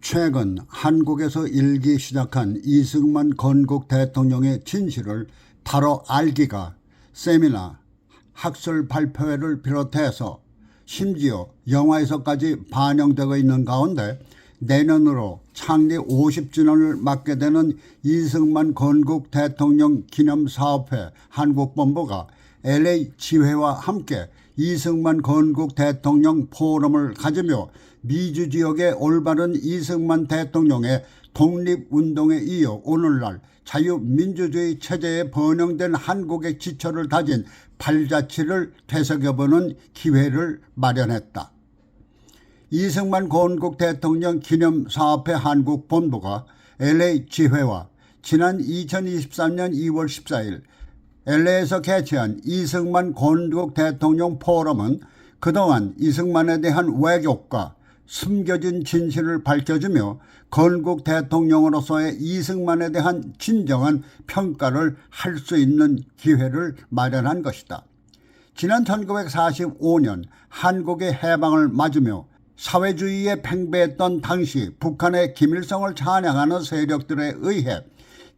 최근 한국에서 일기 시작한 이승만 건국 대통령의 진실을 다뤄 알기가 세미나, 학술 발표회를 비롯해서 심지어 영화에서까지 반영되고 있는 가운데 내년으로 창립 50주년을 맞게 되는 이승만 건국 대통령 기념사업회 한국본부가 LA 지회와 함께 이승만 건국 대통령 포럼을 가지며 미주 지역의 올바른 이승만 대통령의 독립운동에 이어 오늘날 자유민주주의 체제에 번영된 한국의 지처를 다진 발자취를 되새겨보는 기회를 마련했다. 이승만 건국 대통령 기념사업회 한국본부가 LA 지회와 지난 2023년 2월 14일 LA에서 개최한 이승만 건국 대통령 포럼은 그동안 이승만에 대한 왜곡과 숨겨진 진실을 밝혀주며 건국 대통령으로서의 이승만에 대한 진정한 평가를 할 수 있는 기회를 마련한 것이다. 지난 1945년 한국의 해방을 맞으며 사회주의에 팽배했던 당시 북한의 김일성을 찬양하는 세력들에 의해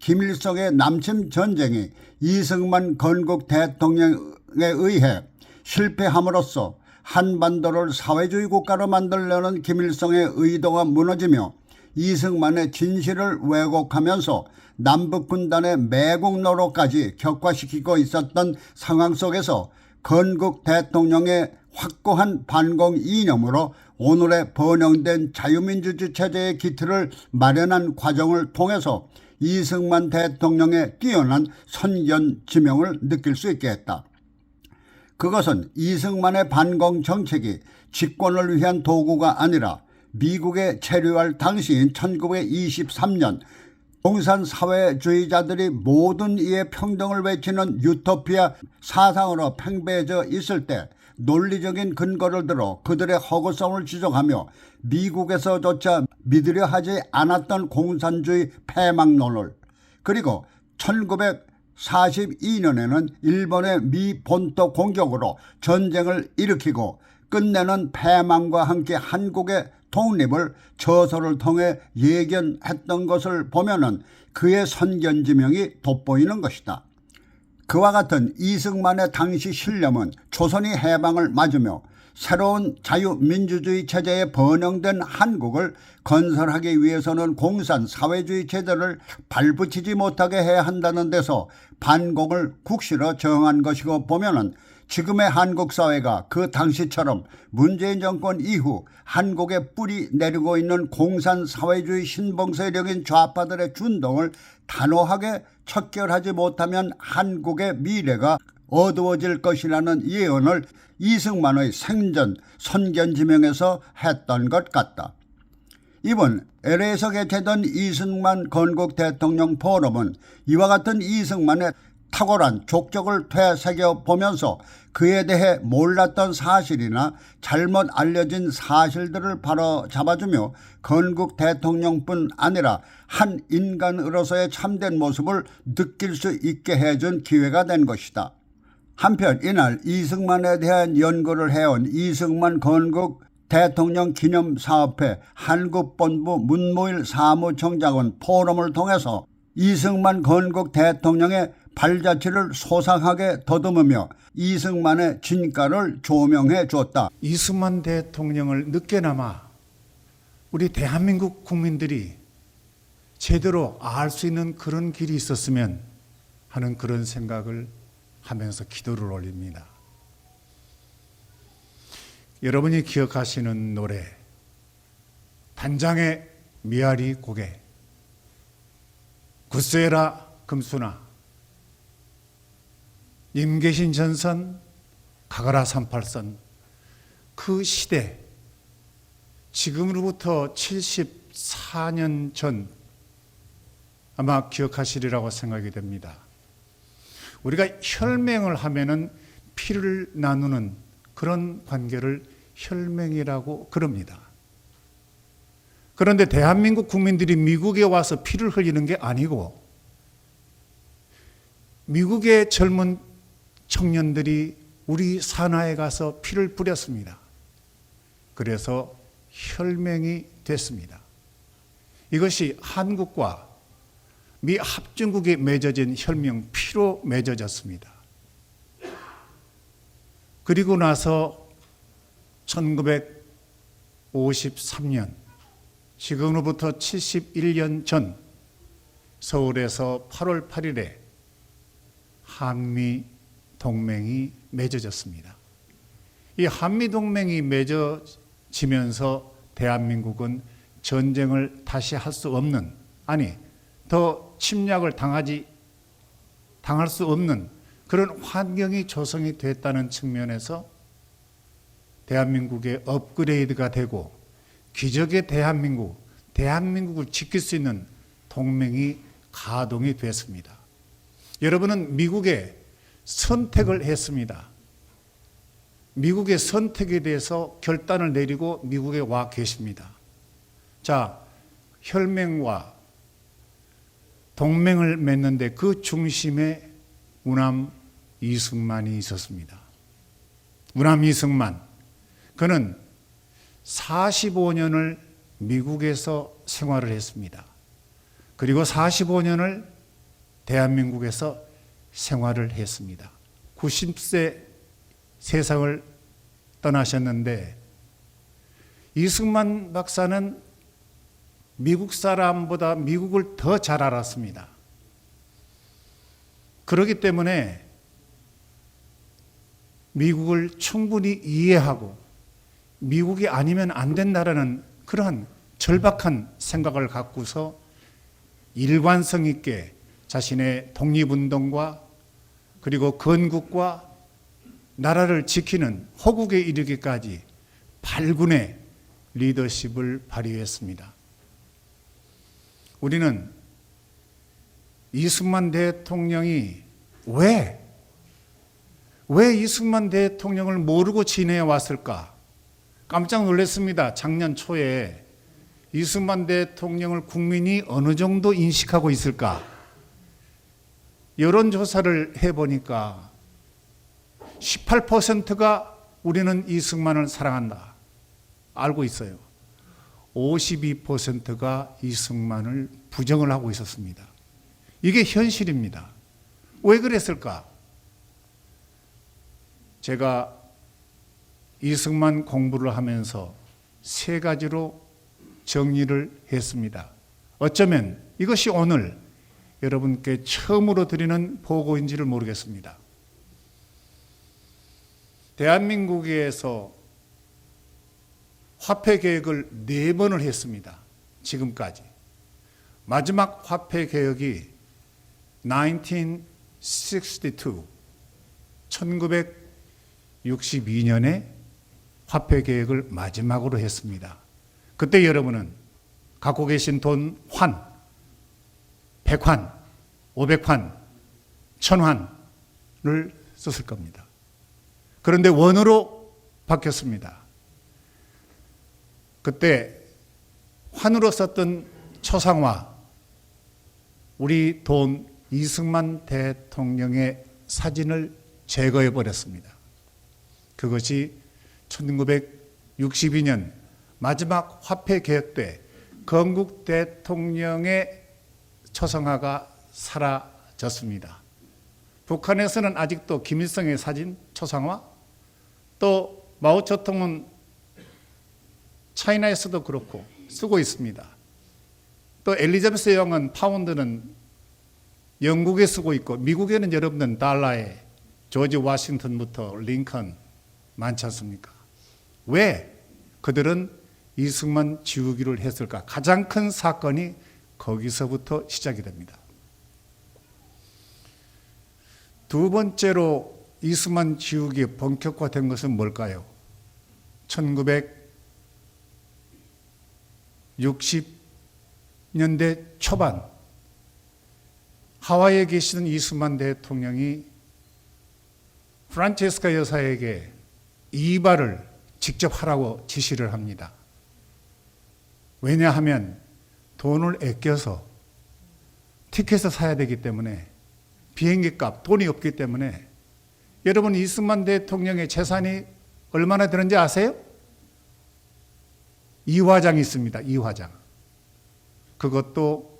김일성의 남침 전쟁이 이승만 건국 대통령에 의해 실패함으로써 한반도를 사회주의 국가로 만들려는 김일성의 의도가 무너지며 이승만의 진실을 왜곡하면서 남북군단의 매국 노로까지 격화시키고 있었던 상황 속에서 건국 대통령의 확고한 반공 이념으로 오늘의 번영된 자유민주주의 체제의 기틀을 마련한 과정을 통해서 이승만 대통령의 뛰어난 선견지명을 느낄 수 있게 했다. 그것은 이승만의 반공 정책이 집권을 위한 도구가 아니라 미국에 체류할 당시인 1923년 공산사회주의자들이 모든 이의 평등을 외치는 유토피아 사상으로 팽배해져 있을 때 논리적인 근거를 들어 그들의 허구성을 지적하며 미국에서조차 믿으려 하지 않았던 공산주의 폐막론을, 그리고 1942년에는 일본의 미 본토 공격으로 전쟁을 일으키고 끝내는 패망과 함께 한국의 독립을 저서를 통해 예견했던 것을 보면은 그의 선견지명이 돋보이는 것이다. 그와 같은 이승만의 당시 신념은 조선이 해방을 맞으며 새로운 자유민주주의 체제에 번영된 한국을 건설하기 위해서는 공산 사회주의 체제를 발붙이지 못하게 해야 한다는 데서 반공을 국시로 정한 것이고 보면은 지금의 한국 사회가 그 당시처럼 문재인 정권 이후 한국에 뿌리 내리고 있는 공산 사회주의 신봉 세력인 좌파들의 준동을 단호하게 척결하지 못하면 한국의 미래가 어두워질 것이라는 예언을 이승만의 생전 선견지명에서 했던 것 같다. 이번 LA에서 개최된 이승만 건국 대통령 포럼은 이와 같은 이승만의 탁월한 족적을 되새겨 보면서 그에 대해 몰랐던 사실이나 잘못 알려진 사실들을 바로잡아주며 건국 대통령뿐 아니라 한 인간으로서의 참된 모습을 느낄 수 있게 해준 기회가 된 것이다. 한편 이날 이승만에 대한 연구를 해온 이승만 건국 대통령 기념사업회 한국본부 문무일 사무총장은 포럼을 통해서 이승만 건국 대통령의 발자취를 소상하게 더듬으며 이승만의 진가를 조명해 줬다. 이승만 대통령을 늦게나마 우리 대한민국 국민들이 제대로 알 수 있는 그런 길이 있었으면 하는 그런 생각을 하면서 기도를 올립니다. 여러분이 기억하시는 노래 단장의 미아리 고개, 굳세라 금수나, 임계신 전선, 가가라 38선, 그 시대, 지금으로부터 74년 전 아마 기억하시리라고 생각이 됩니다. 우리가 혈맹을 하면은 피를 나누는 그런 관계를 혈맹이라고 그럽니다. 그런데 대한민국 국민들이 미국에 와서 피를 흘리는 게 아니고 미국의 젊은 청년들이 우리 산하에 가서 피를 뿌렸습니다. 그래서 혈맹이 됐습니다. 이것이 한국과 미 합중국이 맺어진 혈맹 피로 맺어졌습니다. 그리고 나서 1953년, 지금으로부터 71년 전 서울에서 8월 8일에 한미 동맹이 맺어졌습니다. 이 한미 동맹이 맺어지면서 대한민국은 전쟁을 다시 할 수 없는, 아니 더 침략을 당할 수 없는 그런 환경이 조성이 됐다는 측면에서 대한민국의 업그레이드가 되고 기적의 대한민국을 지킬 수 있는 동맹이 가동이 됐습니다. 여러분은 미국에 선택을 했습니다. 미국의 선택에 대해서 결단을 내리고 미국에 와 계십니다. 자, 혈맹과 동맹을 맺는데 그 중심에 우남 이승만이 있었습니다. 우남 이승만, 그는 45년을 미국에서 생활을 했습니다. 그리고 45년을 대한민국에서 생활을 했습니다. 90세 세상을 떠나셨는데 이승만 박사는 미국 사람보다 미국을 더 잘 알았습니다. 그렇기 때문에 미국을 충분히 이해하고 미국이 아니면 안 된다라는 그러한 절박한 생각을 갖고서 일관성 있게 자신의 독립운동과 그리고 건국과 나라를 지키는 호국에 이르기까지 발군의 리더십을 발휘했습니다. 우리는 이승만 대통령이 왜 이승만 대통령을 모르고 지내왔을까? 깜짝 놀랐습니다. 작년 초에 이승만 대통령을 국민이 어느 정도 인식하고 있을까? 여론조사를 해보니까 18%가 우리는 이승만을 사랑한다. 알고 있어요. 52%가 이승만을 부정을 하고 있었습니다. 이게 현실입니다. 왜 그랬을까? 제가 이승만 공부를 하면서 세 가지로 정리를 했습니다. 어쩌면 이것이 오늘 여러분께 처음으로 드리는 보고인지를 모르겠습니다. 대한민국에서 화폐 개혁을 4번을 했습니다. 지금까지. 마지막 화폐 개혁이 1962년에 화폐 개혁을 마지막으로 했습니다. 그때 여러분은 갖고 계신 돈 환, 100환, 500환, 1000환을 썼을 겁니다. 그런데 원으로 바뀌었습니다. 그때 환으로 썼던 초상화, 우리 돈 이승만 대통령의 사진을 제거해 버렸습니다. 그것이 1962년 마지막 화폐 개혁 때 건국 대통령의 초상화가 사라졌습니다. 북한에서는 아직도 김일성의 사진 초상화, 또 마오쩌둥은 차이나에서도 그렇고 쓰고 있습니다. 또 엘리자베스 여왕은 파운드는 영국에 쓰고 있고 미국에는 여러분들 달러에 조지 워싱턴부터 링컨 많지 않습니까? 왜 그들은 이승만 지우기를 했을까? 가장 큰 사건이 거기서부터 시작이 됩니다. 두 번째로 이승만 지우기 본격화된 것은 뭘까요? 1960년대 초반 하와이에 계시던 이승만 대통령이 프란체스카 여사에게 이발을 직접 하라고 지시를 합니다. 왜냐하면 돈을 아껴서 티켓을 사야 되기 때문에 비행기 값, 돈이 없기 때문에 여러분 이승만 대통령의 재산이 얼마나 되는지 아세요? 이화장이 있습니다. 이화장. 그것도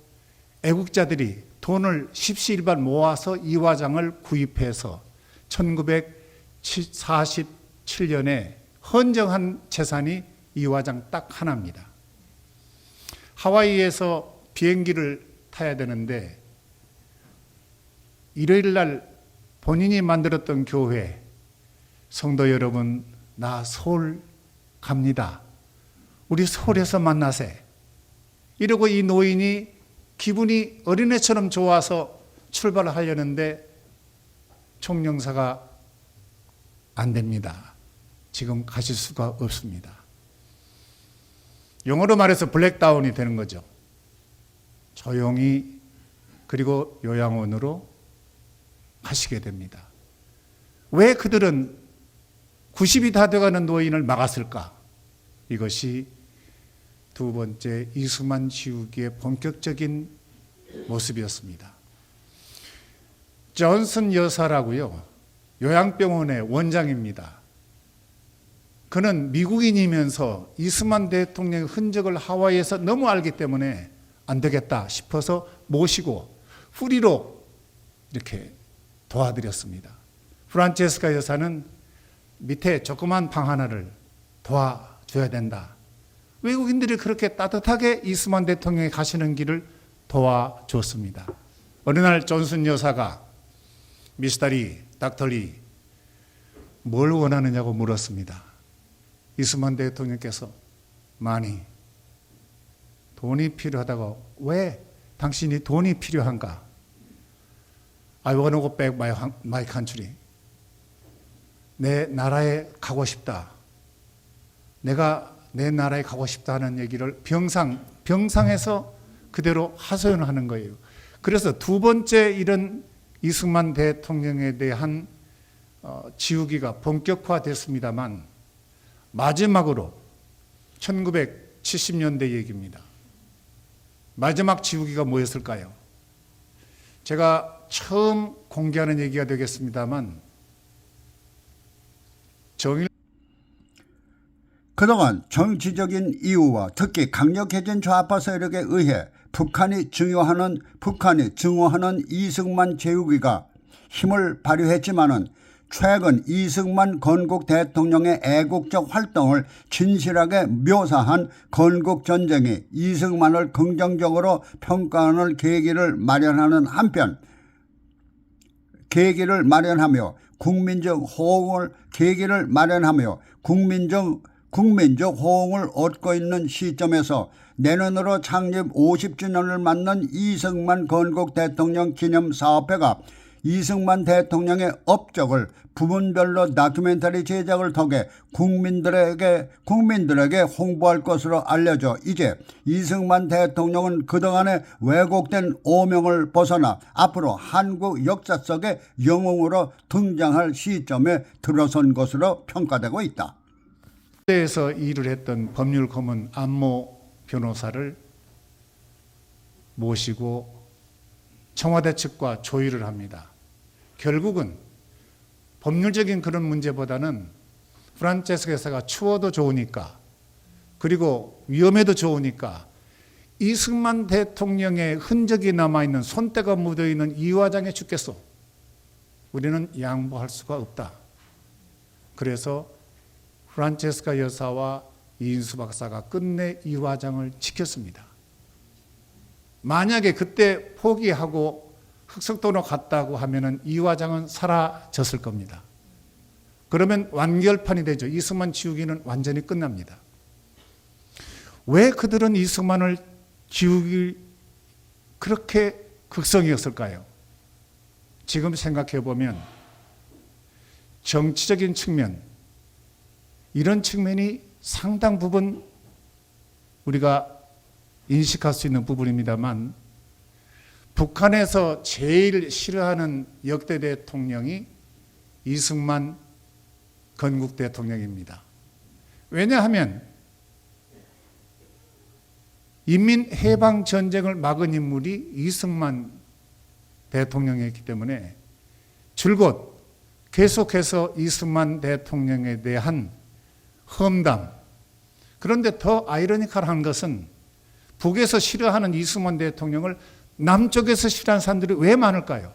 애국자들이 돈을 십시일반 모아서 이화장을 구입해서 1947년에 헌정한 재산이 이화장 딱 하나입니다. 하와이에서 비행기를 타야 되는데 일요일 날 본인이 만들었던 교회, 성도 여러분, 나 서울 갑니다. 우리 서울에서 만나세. 이러고 이 노인이 기분이 어린애처럼 좋아서 출발을 하려는데 총영사가 안 됩니다. 지금 가실 수가 없습니다. 영어로 말해서 블랙다운이 되는 거죠. 조용히 그리고 요양원으로 가시게 됩니다. 왜 그들은 90이 다 돼가는 노인을 막았을까? 이것이 두 번째 이승만 지우기의 본격적인 모습이었습니다. 존슨 여사라고요. 요양병원의 원장입니다. 그는 미국인이면서 이승만 대통령의 흔적을 하와이에서 너무 알기 때문에 안 되겠다 싶어서 모시고 후리로 이렇게 도와드렸습니다. 프란체스카 여사는 밑에 조그만 방 하나를 도와줘야 된다. 외국인들이 그렇게 따뜻하게 이승만 대통령이 가시는 길을 도와줬습니다. 어느 날 존슨 여사가 미스터리, 닥터리 뭘 원하느냐고 물었습니다. 이승만 대통령께서 많이 돈이 필요하다고. 왜 당신이 돈이 필요한가? I want to go back my country. 내 나라에 가고 싶다. 내가 내 나라에 가고 싶다 하는 얘기를 병상에서 그대로 하소연하는 거예요. 그래서 두 번째 이런 이승만 대통령에 대한 지우기가 본격화됐습니다만 마지막으로 1970년대 얘기입니다. 마지막 지우기가 뭐였을까요? 제가 처음 공개하는 얘기가 되겠습니다만 그동안 정치적인 이유와 특히 강력해진 좌파 세력에 의해 북한이 증오하는 이승만 제후기가 힘을 발휘했지만은 최근 이승만 건국 대통령의 애국적 활동을 진실하게 묘사한 건국전쟁이 이승만을 긍정적으로 평가하는 계기를 마련하며 국민적 호응을 얻고 있는 시점에서 내년으로 창립 50주년을 맞는 이승만 건국 대통령 기념 사업회가 이승만 대통령의 업적을 부문별로 다큐멘터리 제작을 통해 국민들에게 홍보할 것으로 알려져 이제 이승만 대통령은 그동안의 왜곡된 오명을 벗어나 앞으로 한국 역사 속의 영웅으로 등장할 시점에 들어선 것으로 평가되고 있다. 에서 일을 했던 법률 고문 안모 변호사를 모시고 청와대 측과 조율을 합니다. 결국은 법률적인 그런 문제보다는 프란체스카 여사가 추워도 좋으니까 그리고 위험해도 좋으니까 이승만 대통령의 흔적이 남아있는 손때가 묻어있는 이화장에 죽겠소. 우리는 양보할 수가 없다. 그래서 프란체스카 여사와 이인수 박사가 끝내 이화장을 지켰습니다. 만약에 그때 포기하고 흑석도로 갔다고 하면은 이화장은 사라졌을 겁니다. 그러면 완결판이 되죠. 이승만 지우기는 완전히 끝납니다. 왜 그들은 이승만을 지우기 그렇게 극성이었을까요? 지금 생각해 보면 정치적인 측면, 이런 측면이 상당 부분 우리가 인식할 수 있는 부분입니다만 북한에서 제일 싫어하는 역대 대통령이 이승만 건국 대통령입니다. 왜냐하면 인민해방전쟁을 막은 인물이 이승만 대통령이었기 때문에 줄곧 계속해서 이승만 대통령에 대한 험담. 그런데 더 아이러니컬한 것은 북에서 싫어하는 이승만 대통령을 남쪽에서 싫어하는 사람들이 왜 많을까요?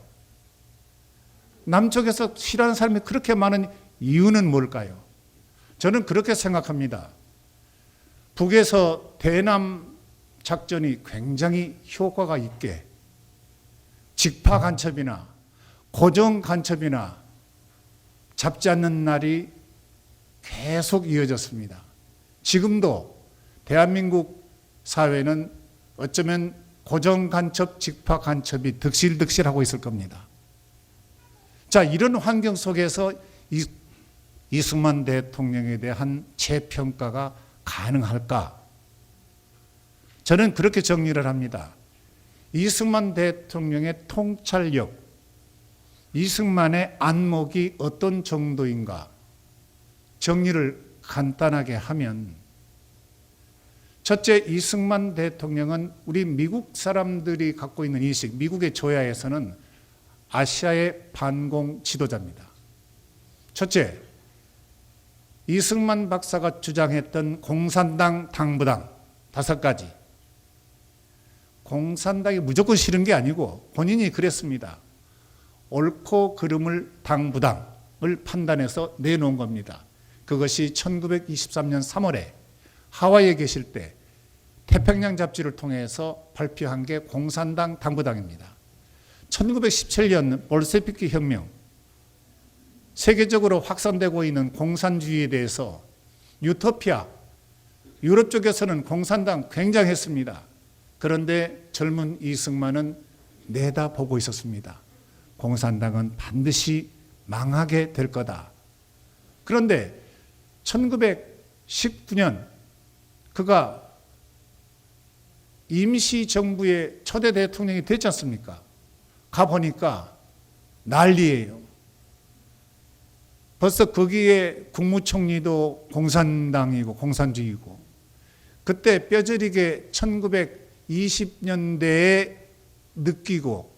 남쪽에서 싫어하는 사람이 그렇게 많은 이유는 뭘까요? 저는 그렇게 생각합니다. 북에서 대남 작전이 굉장히 효과가 있게 직파 간첩이나 고정 간첩이나 잡지 않는 날이 계속 이어졌습니다. 지금도 대한민국 사회는 어쩌면 고정 간첩, 직파 간첩이 득실득실하고 있을 겁니다. 자, 이런 환경 속에서 이승만 대통령에 대한 재평가가 가능할까? 저는 그렇게 정리를 합니다. 이승만 대통령의 통찰력, 이승만의 안목이 어떤 정도인가 정리를 간단하게 하면, 첫째, 이승만 대통령은 우리 미국 사람들이 갖고 있는 인식, 미국의 조야에서는 아시아의 반공 지도자입니다. 첫째, 이승만 박사가 주장했던 공산당, 당부당 5가지. 공산당이 무조건 싫은 게 아니고 본인이 그랬습니다. 옳고 그름을 당부당을 판단해서 내놓은 겁니다. 그것이 1923년 3월에 하와이에 계실 때 태평양 잡지를 통해서 발표한 게 공산당, 당부당입니다. 1917년 볼셰비키 혁명, 세계적으로 확산되고 있는 공산주의에 대해서 유토피아, 유럽 쪽에서는 공산당 굉장했습니다. 그런데 젊은 이승만은 내다보고 있었습니다. 공산당은 반드시 망하게 될 거다. 그런데 1919년 그가 임시정부의 초대 대통령이 됐지 않습니까? 가보니까 난리예요. 벌써 거기에 국무총리도 공산당이고 공산주의고, 그때 뼈저리게 1920년대에 느끼고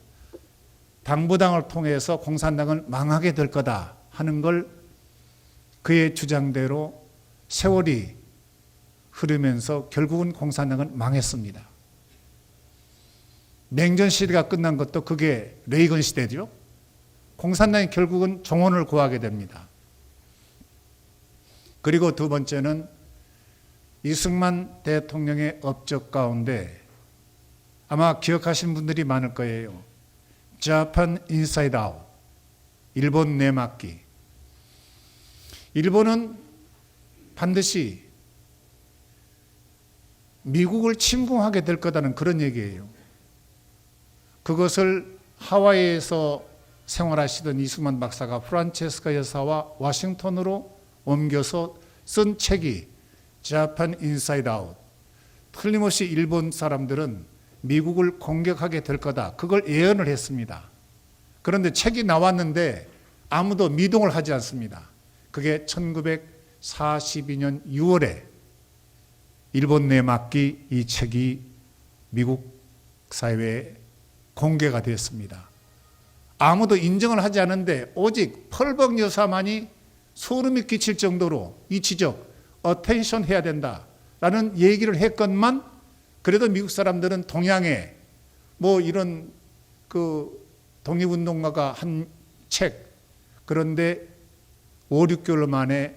당부당을 통해서 공산당은 망하게 될 거다 하는 걸 그의 주장대로 세월이 흐르면서 결국은 공산당은 망했습니다. 냉전 시대가 끝난 것도 그게 레이건 시대죠. 공산당이 결국은 종언을 구하게 됩니다. 그리고 두 번째는 이승만 대통령의 업적 가운데 아마 기억하시는 분들이 많을 거예요. Japan Inside Out, 일본 내막기. 일본은 반드시 미국을 침공하게 될 거다는 그런 얘기예요. 그것을 하와이에서 생활하시던 이승만 박사가 프란체스카 여사와 워싱턴으로 옮겨서 쓴 책이 Japan Inside Out. 틀림없이 일본 사람들은 미국을 공격하게 될 거다. 그걸 예언을 했습니다. 그런데 책이 나왔는데 아무도 미동을 하지 않습니다. 그게 1942년 6월에 일본 내막기 이 책이 미국 사회에 공개가 되었습니다. 아무도 인정을 하지 않는데 오직 펄벅 여사만이 소름이 끼칠 정도로 이 지적, 어텐션 해야 된다라는 얘기를 했건만, 그래도 미국 사람들은 동양에 뭐 이런 그 독립운동가가 한 책, 그런데 5, 6개월 만에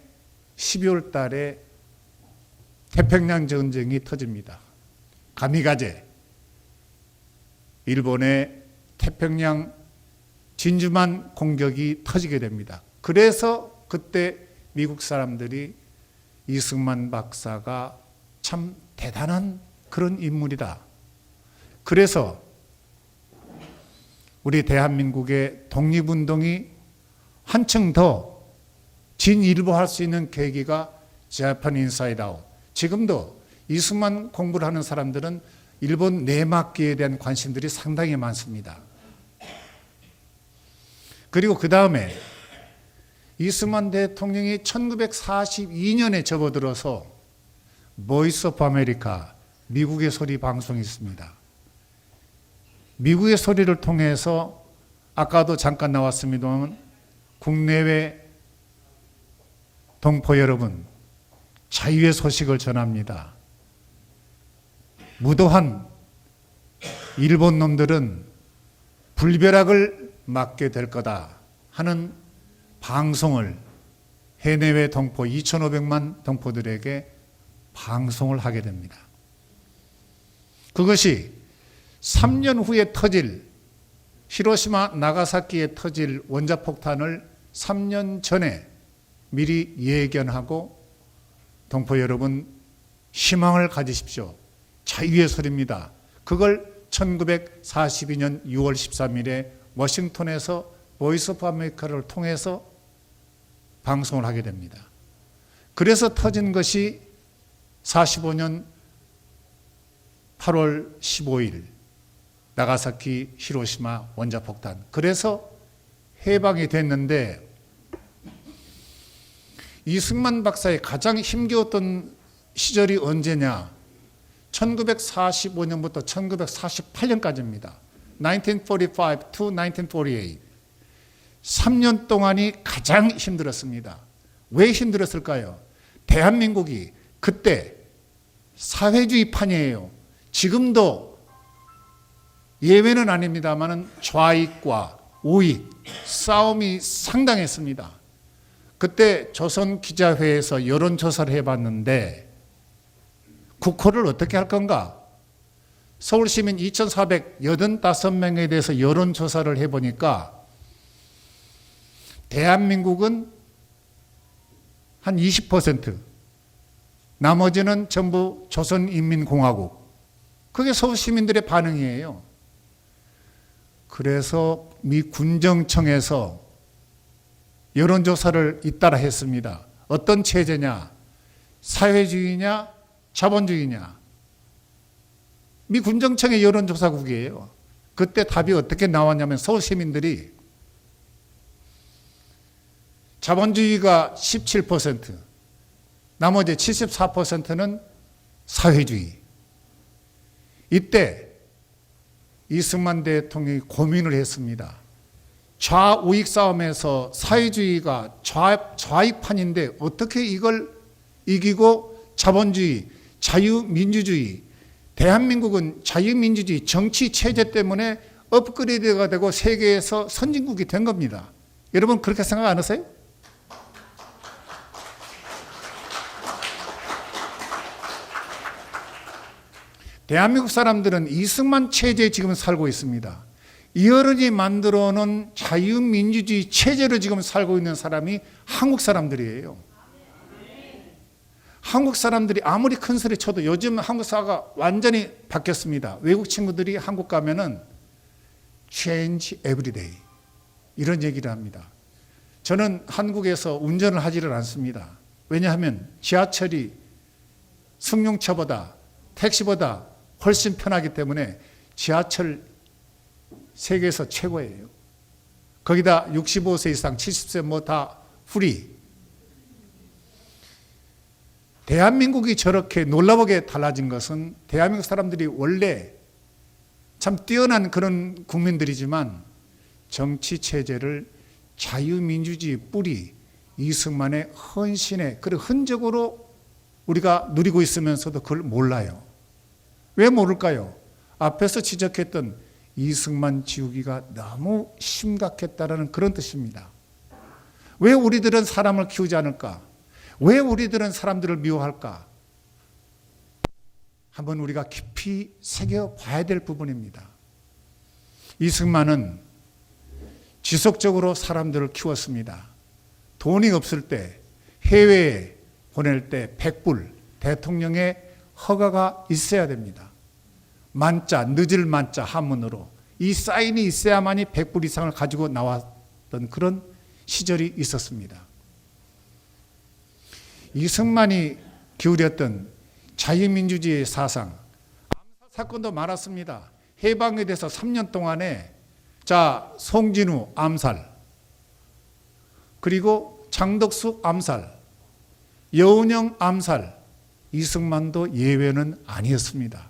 12월 달에 태평양 전쟁이 터집니다. 가미가제, 일본의 태평양 진주만 공격이 터지게 됩니다. 그래서 그때 미국 사람들이 이승만 박사가 참 대단한 그런 인물이다. 그래서 우리 대한민국의 독립운동이 한층 더 진일보할 수 있는 계기가 Japan Inside Out. 지금도 이승만 공부를 하는 사람들은 일본 내막기에 대한 관심들이 상당히 많습니다. 그리고 그 다음에 이승만 대통령이 1942년에 접어들어서 보이스 오브 아메리카, 미국의 소리 방송이 있습니다. 미국의 소리를 통해서 아까도 잠깐 나왔습니다만 국내외 동포 여러분, 자유의 소식을 전합니다. 무도한 일본 놈들은 불벼락을 맞게 될 거다 하는 방송을 해내외 동포 2,500만 동포들에게 방송을 하게 됩니다. 그것이 3년 후에 터질 히로시마 나가사키에 터질 원자폭탄을 3년 전에 미리 예견하고 동포 여러분 희망을 가지십시오. 자유의 소리입니다. 그걸 1942년 6월 13일에 워싱턴에서 보이스 오브 아메리카를 통해서 방송을 하게 됩니다. 그래서 터진 것이 45년 8월 15일 나가사키 히로시마 원자폭탄. 그래서 해방이 됐는데 이승만 박사의 가장 힘겨웠던 시절이 언제냐? 1945년부터 1948년까지입니다. 1945 to 1948. 3년 동안이 가장 힘들었습니다. 왜 힘들었을까요? 대한민국이 그때 사회주의판이에요. 지금도 예외는 아닙니다만 좌익과 우익 싸움이 상당했습니다. 그때 조선기자회에서 여론조사를 해봤는데 국호를 어떻게 할 건가? 서울시민 2,485명에 대해서 여론조사를 해보니까 대한민국은 한 20%, 나머지는 전부 조선인민공화국. 그게 서울시민들의 반응이에요. 그래서 미 군정청에서 여론조사를 잇따라 했습니다. 어떤 체제냐? 사회주의냐? 자본주의냐? 미 군정청의 여론조사국이에요. 그때 답이 어떻게 나왔냐면 서울시민들이 자본주의가 17%, 나머지 74%는 사회주의. 이때 이승만 대통령이 고민을 했습니다. 좌우익 싸움에서 사회주의가 좌익판인데 어떻게 이걸 이기고 자본주의, 자유민주주의, 대한민국은 자유민주주의 정치 체제 때문에 업그레이드가 되고 세계에서 선진국이 된 겁니다. 여러분 그렇게 생각 안 하세요? 대한민국 사람들은 이승만 체제에 지금 살고 있습니다. 이어른이 만들어 놓은 자유민주주의 체제로 지금 살고 있는 사람이 한국 사람들이에요. 한국 사람들이 아무리 큰 소리 쳐도 요즘 한국 사회가 완전히 바뀌었습니다. 외국 친구들이 한국 가면은 change every day 이런 얘기를 합니다. 저는 한국에서 운전을 하지를 않습니다. 왜냐하면 지하철이 승용차보다 택시보다 훨씬 편하기 때문에 지하철 세계에서 최고예요. 거기다 65세 이상 70세 뭐 다 프리. 대한민국이 저렇게 놀라보게 달라진 것은 대한민국 사람들이 원래 참 뛰어난 그런 국민들이지만 정치 체제를 자유민주주의 뿌리 이승만의 헌신의 그런 흔적으로 우리가 누리고 있으면서도 그걸 몰라요. 왜 모를까요? 앞에서 지적했던 이승만 지우기가 너무 심각했다는 그런 뜻입니다. 왜 우리들은 사람을 키우지 않을까? 왜 우리들은 사람들을 미워할까? 한번 우리가 깊이 새겨봐야 될 부분입니다. 이승만은 지속적으로 사람들을 키웠습니다. 돈이 없을 때 해외에 보낼 때 100불 대통령의 허가가 있어야 됩니다. 만자, 늦을 만자 한문으로 이 사인이 있어야만이 100불 이상을 가지고 나왔던 그런 시절이 있었습니다. 이승만이 기울였던 자유민주주의의 사상, 암살 사건도 많았습니다. 해방에 대해서 3년 동안에 송진우 암살, 그리고 장덕수 암살, 여운형 암살, 이승만도 예외는 아니었습니다.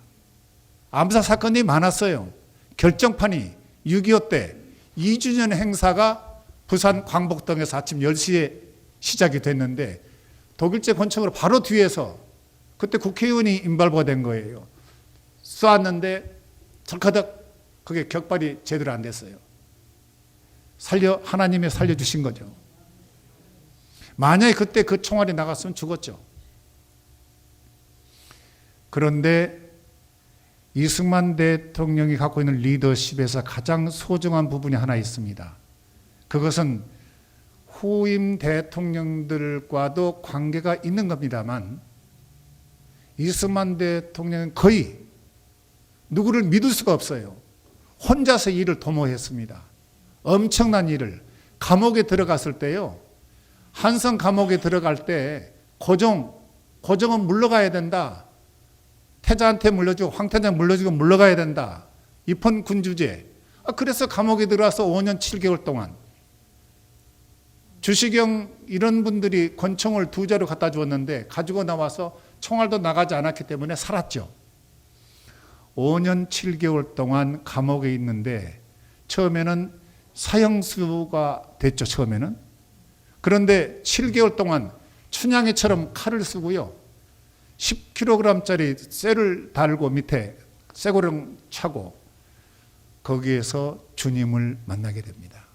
암살 사건이 많았어요. 결정판이 6.25 때 2주년 행사가 부산 광복동에서 아침 10시에 시작이 됐는데 독일제 권총으로 바로 뒤에서 그때 국회의원이 임발부가 된 거예요. 쏘았는데 덜커덕 그게 격발이 제대로 안 됐어요. 하나님이 살려주신 거죠. 만약에 그때 그 총알이 나갔으면 죽었죠. 그런데 이승만 대통령이 갖고 있는 리더십에서 가장 소중한 부분이 하나 있습니다. 그것은 후임 대통령들과도 관계가 있는 겁니다만 이승만 대통령은 거의 누구를 믿을 수가 없어요. 혼자서 일을 도모했습니다. 엄청난 일을. 감옥에 들어갔을 때요. 한성 감옥에 들어갈 때 고종은 물러가야 된다. 태자한테 물려주고 황태자 물려주고 물러가야 된다. 입헌 군주제. 그래서 감옥에 들어와서 5년 7개월 동안 주시경 이런 분들이 권총을 2자루 갖다 주었는데 가지고 나와서 총알도 나가지 않았기 때문에 살았죠. 5년 7개월 동안 감옥에 있는데 처음에는 사형수가 됐죠. 처음에는. 그런데 7개월 동안 춘향이처럼 칼을 쓰고요. 10kg짜리 쇠를 달고 밑에 쇠고령 차고 거기에서 주님을 만나게 됩니다.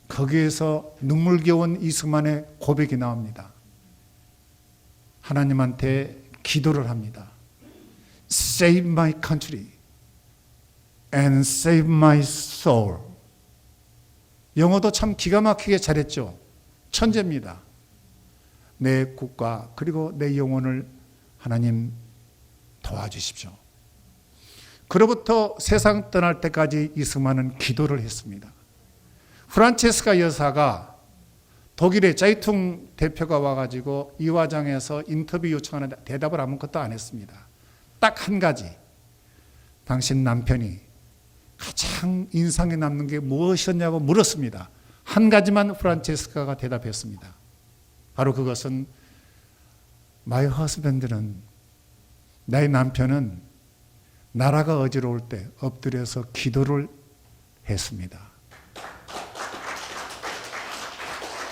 거기에서 눈물겨운 이승만의 고백이 나옵니다. 하나님한테 기도를 합니다. Save my country and save my soul. 영어도 참 기가 막히게 잘했죠. 천재입니다. 내 국가 그리고 내 영혼을 하나님 도와주십시오. 그로부터 세상 떠날 때까지 이승만은 기도를 했습니다. 프란체스카 여사가 독일의 자이퉁 대표가 와가지고 이화장에서 인터뷰 요청하는데 대답을 아무것도 안 했습니다. 딱 한 가지. 당신 남편이 가장 인상에 남는 게 무엇이었냐고 물었습니다. 한 가지만 프란체스카가 대답했습니다. 바로 그것은 My husband는 나의 남편은 나라가 어지러울 때 엎드려서 기도를 했습니다.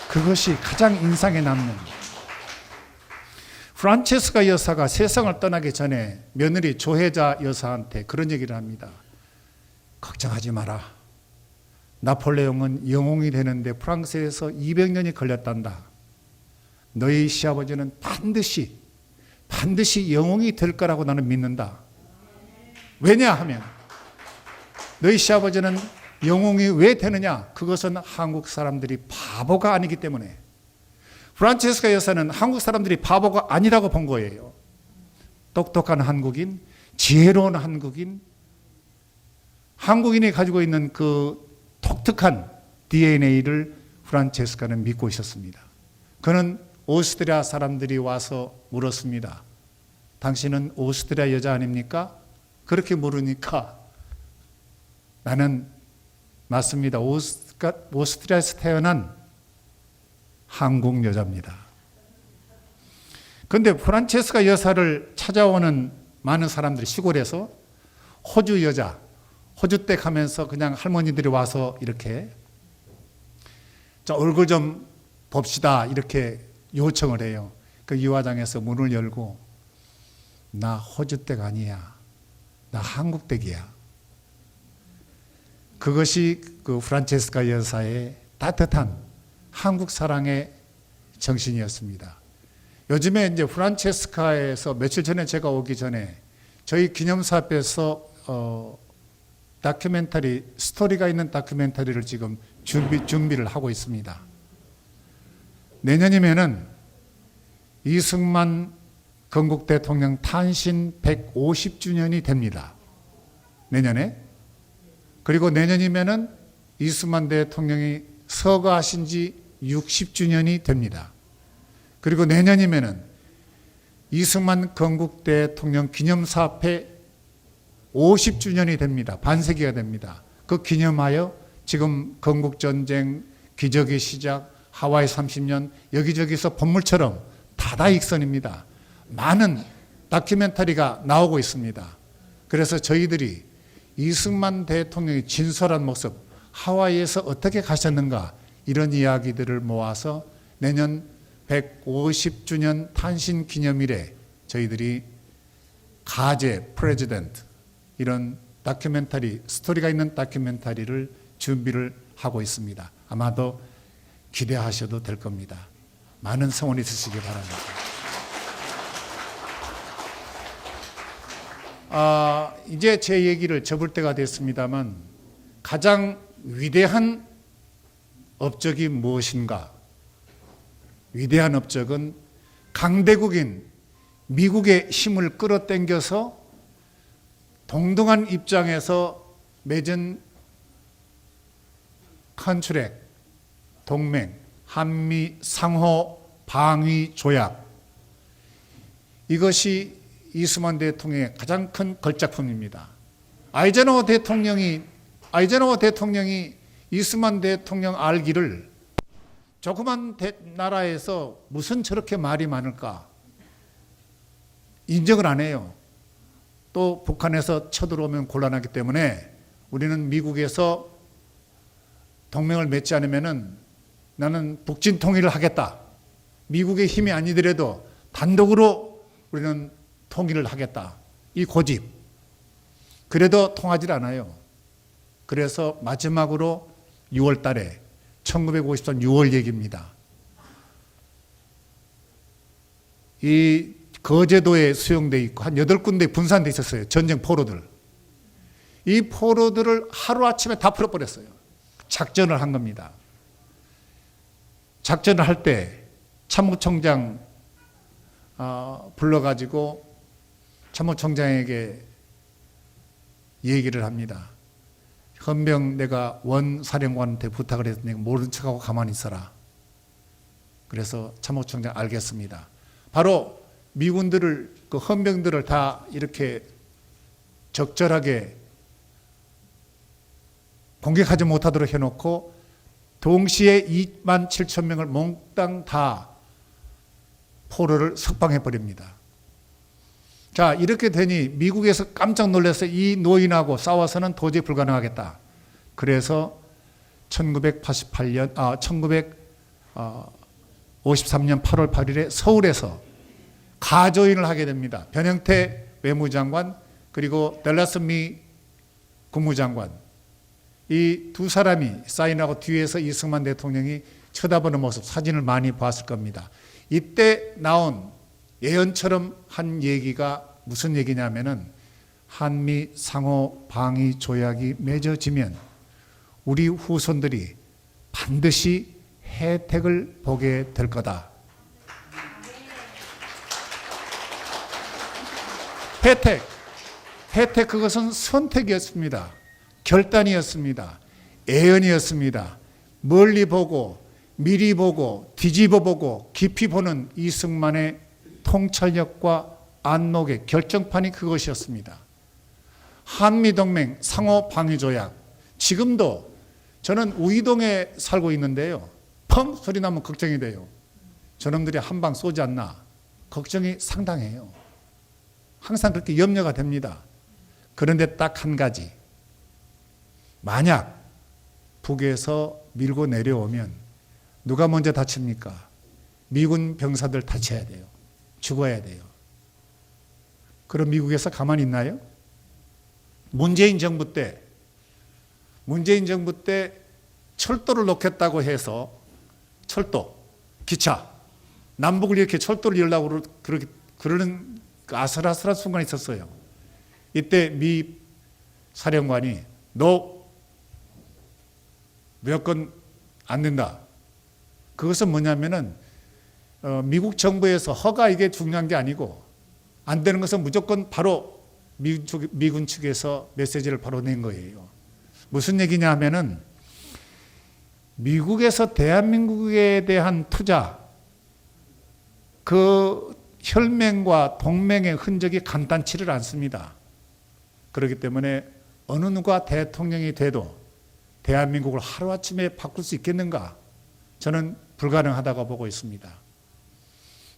그것이 가장 인상에 남는. 프란체스카 여사가 세상을 떠나기 전에 며느리 조혜자 여사한테 그런 얘기를 합니다. 걱정하지 마라. 나폴레옹은 영웅이 되는데 프랑스에서 200년이 걸렸단다. 너희 시아버지는 반드시 영웅이 될 거라고 나는 믿는다. 왜냐하면 너희 시아버지는 영웅이 왜 되느냐? 그것은 한국 사람들이 바보가 아니기 때문에. 프란체스카 여사는 한국 사람들이 바보가 아니라고 본 거예요. 똑똑한 한국인, 지혜로운 한국인, 한국인이 가지고 있는 그 독특한 DNA를 프란체스카는 믿고 있었습니다. 그는 오스트리아 사람들이 와서 물었습니다. 당신은 오스트리아 여자 아닙니까? 그렇게 물으니까 나는 맞습니다. 오스트리아에서 태어난 한국 여자입니다. 그런데 프란체스카 여사를 찾아오는 많은 사람들이 시골에서 호주 여자, 호주댁 하면서 그냥 할머니들이 와서 이렇게 자, 얼굴 좀 봅시다 이렇게 요청을 해요. 그 이화장에서 문을 열고 나 호주댁 아니야. 나 한국댁이야. 그것이 그 프란체스카 여사의 따뜻한 한국 사랑의 정신이었습니다. 요즘에 이제 프란체스카에서 며칠 전에 제가 오기 전에 저희 기념사 앞에서 다큐멘터리, 스토리가 있는 다큐멘터리를 지금 준비를 하고 있습니다. 내년이면은 이승만 건국 대통령 탄신 150주년이 됩니다. 내년에. 그리고 내년이면은 이승만 대통령이 서거하신 지 60주년이 됩니다. 그리고 내년이면은 이승만 건국 대통령 기념사 앞에 50주년이 됩니다. 반세기가 됩니다. 그 기념하여 지금 건국전쟁, 기적의 시작, 하와이 30년 여기저기서 본물처럼 다다익선입니다. 많은 다큐멘터리가 나오고 있습니다. 그래서 저희들이 이승만 대통령의 진솔한 모습, 하와이에서 어떻게 가셨는가, 이런 이야기들을 모아서 내년 150주년 탄신 기념일에 저희들이 가제 프레지던트, 이런 다큐멘터리, 스토리가 있는 다큐멘터리를 준비를 하고 있습니다. 아마도 기대하셔도 될 겁니다. 많은 성원이 있으시기 바랍니다. 이제 제 얘기를 접을 때가 됐습니다만, 가장 위대한 업적이 무엇인가? 위대한 업적은 강대국인 미국의 힘을 끌어당겨서 동등한 입장에서 맺은 컨트랙, 동맹, 한미 상호 방위 조약, 이것이 이스만 대통령의 가장 큰 걸작품입니다. 아이젠하워 대통령이 이스만 대통령 알기를, 조그만 나라에서 무슨 저렇게 말이 많을까 인정을 안 해요. 또 북한에서 쳐들어오면 곤란하기 때문에 우리는 미국에서 동맹을 맺지 않으면은 나는 북진 통일을 하겠다. 미국의 힘이 아니더라도 단독으로 우리는 통일을 하겠다. 이 고집. 그래도 통하지 않아요. 그래서 마지막으로 6월 달에 1953년 6월 얘기입니다. 이 거제도에 수용되어 있고 한 8군데 분산되어 있었어요. 전쟁 포로들. 이 포로들을 하루아침에 다 풀어버렸어요. 작전을 한 겁니다. 작전을 할 때 참모총장 불러가지고 참모총장에게 얘기를 합니다. 헌병 내가 원 사령관한테 부탁을 했더니 모른 척하고 가만히 있어라. 그래서 참모총장 알겠습니다. 바로 미군들을, 그 헌병들을 다 이렇게 적절하게 공격하지 못하도록 해놓고 동시에 27,000명을 몽땅 다 포로를 석방해버립니다. 자, 이렇게 되니 미국에서 깜짝 놀라서 이 노인하고 싸워서는 도저히 불가능하겠다. 그래서 1953년 8월 8일에 서울에서 가조인을 하게 됩니다. 변형태 외무장관 그리고 댈러스 미 국무장관, 이 두 사람이 사인하고 뒤에서 이승만 대통령이 쳐다보는 모습, 사진을 많이 봤을 겁니다. 이때 나온 예언처럼 한 얘기가 무슨 얘기냐면은 한미 상호 방위 조약이 맺어지면 우리 후손들이 반드시 혜택을 보게 될 거다. 혜택 그것은 선택이었습니다. 결단이었습니다. 애연이었습니다. 멀리 보고 미리 보고 뒤집어 보고 깊이 보는 이승만의 통찰력과 안목의 결정판이 그것이었습니다. 한미동맹 상호방위조약, 지금도 저는 우이동에 살고 있는데요. 펑 소리 나면 걱정이 돼요. 저놈들이 한 방 쏘지 않나 걱정이 상당해요. 항상 그렇게 염려가 됩니다. 그런데 딱 한 가지, 만약 북에서 밀고 내려오면 누가 먼저 다칩니까? 미군 병사들 다쳐야 돼요. 죽어야 돼요. 그럼 미국에서 가만히 있나요? 문재인 정부 때 철도를 놓겠다고 해서, 철도, 기차, 남북을 이렇게 철도를 열라고 그러는 아슬아슬한 순간이 있었어요. 이때 미 사령관이 너 무조건 안 된다. 그것은 뭐냐면은 미국 정부에서 허가, 이게 중요한 게 아니고 안 되는 것은 무조건 바로 미군 측에서 메시지를 바로 낸 거예요. 무슨 얘기냐 하면은 미국에서 대한민국에 대한 투자, 그 혈맹과 동맹의 흔적이 간단치를 않습니다. 그렇기 때문에 어느 누가 대통령이 돼도 대한민국을 하루아침에 바꿀 수 있겠는가? 저는 불가능하다고 보고 있습니다.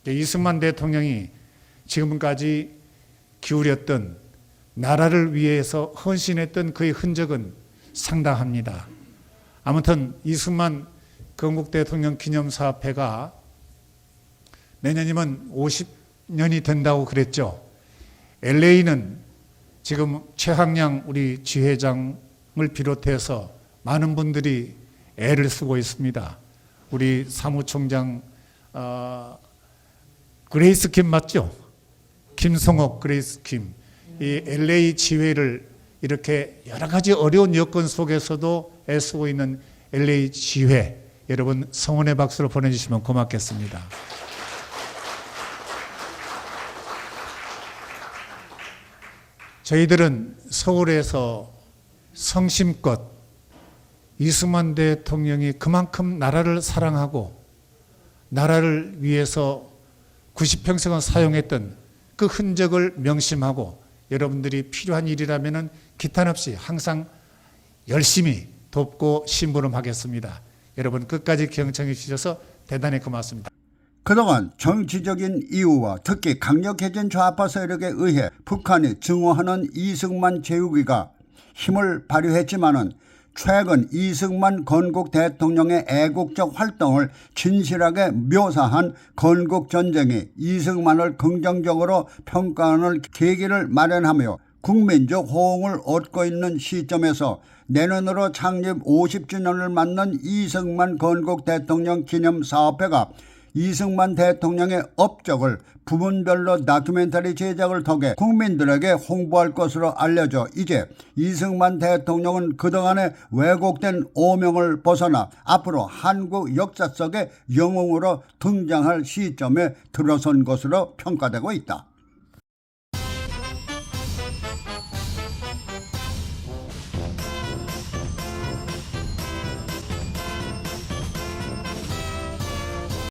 이승만 대통령이 지금까지 기울였던, 나라를 위해서 헌신했던 그의 흔적은 상당합니다. 아무튼 이승만 건국 대통령 기념사업회가 내년이면 50년이 된다고 그랬죠. LA는 지금 최학량 우리 지회장을 비롯해서 많은 분들이 애를 쓰고 있습니다. 우리 사무총장 그레이스 킴 맞죠? 김성옥 그레이스 킴. 이 LA 지회를 이렇게 여러 가지 어려운 여건 속에서도 애쓰고 있는 LA 지회, 여러분 성원의 박수로 보내주시면 고맙겠습니다. 저희들은 서울에서 성심껏 이승만 대통령이 그만큼 나라를 사랑하고 나라를 위해서 90평생을 사용했던 그 흔적을 명심하고 여러분들이 필요한 일이라면 기탄 없이 항상 열심히 돕고 심부름하겠습니다. 여러분 끝까지 경청해 주셔서 대단히 고맙습니다. 그동안 정치적인 이유와 특히 강력해진 좌파 세력에 의해 북한이 증오하는 이승만 재우기가 힘을 발휘했지만은 최근 이승만 건국 대통령의 애국적 활동을 진실하게 묘사한 건국전쟁이 이승만을 긍정적으로 평가하는 계기를 마련하며 국민적 호응을 얻고 있는 시점에서 내년으로 창립 50주년을 맞는 이승만 건국 대통령 기념사업회가 이승만 대통령의 업적을 부문별로 다큐멘터리 제작을 통해 국민들에게 홍보할 것으로 알려져 이제 이승만 대통령은 그동안의 왜곡된 오명을 벗어나 앞으로 한국 역사 속의 영웅으로 등장할 시점에 들어선 것으로 평가되고 있다.